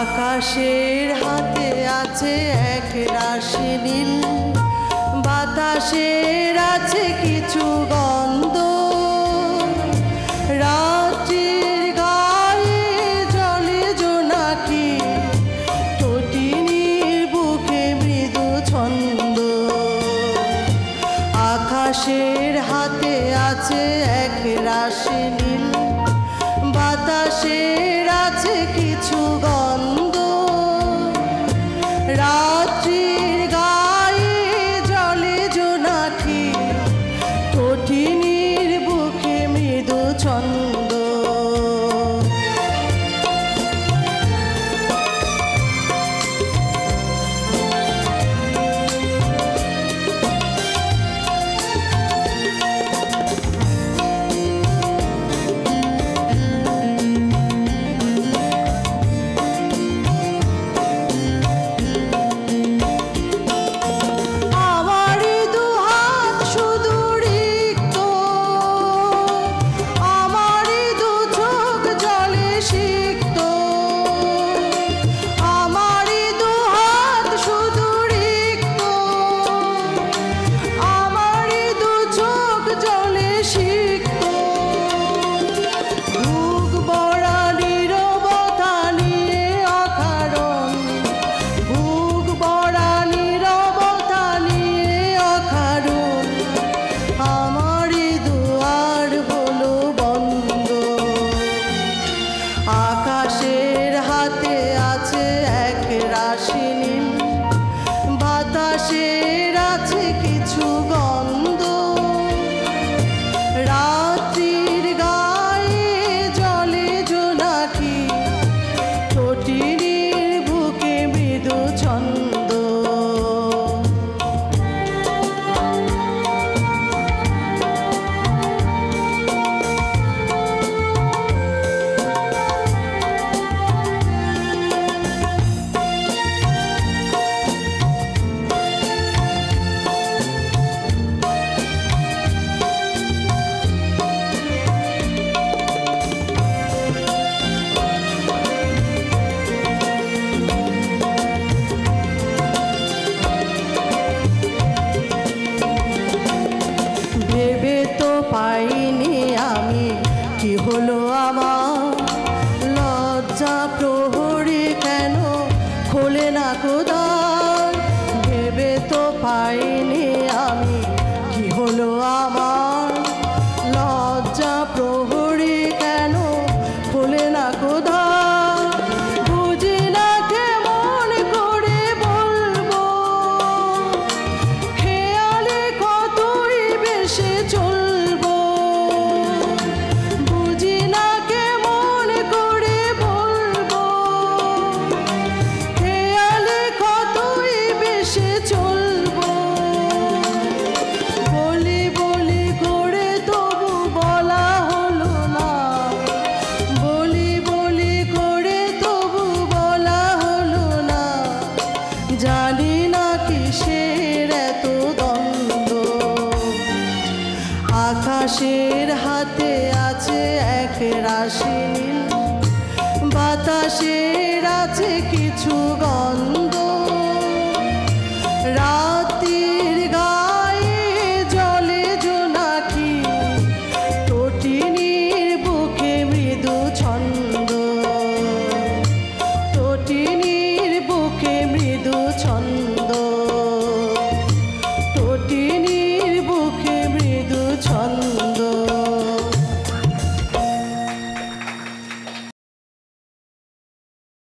আকাশের হাতে আছে এক রাশি নীল, বাতাসের আছে কিছু গন্ধ, রাত্রির গায়ে জলে জোনাকি, তটিনীর বুকে মৃদু ছন্দ। আকাশের হাতে আছে এক রাশি নীল, বাতাসের আছে কিছু গন্ধ, রাত্রির গায়ে জলে জোনাকি, তটিনীর বুকে মৃদু ছন্দ। আকাশের হাতে আছে এক রাশি নীল, বাতাসের আছে কিছু গন্ধ, রাত্রির গায়ে জলে জোনাকি, তটিনীর বুকে মৃদু ছন্দ। ভেবে তো পাইনি আমি কি হলো আমার, লজ্জা প্রহরী কেন খোলে না দ্বার। ভেবে তো পাইনি আমি কি হলো আমার, লজ্জা প্রহরী কেন খোলে না দ্বার। বুঝি না কেমন করে বলবো, খেয়ালে কতই বেশি চলবো। বুঝি না কেমন করে বলবো, খেয়ালে কতই বেশি চলবো। বলি বলি করে তবু বলা হলো না, বলি বলি করে তবু বলা হলো না। জানি না কিসের এত দ্বন্দ্ব, আকাশের হাতে আছে এক রাশি নীল, বাতাসে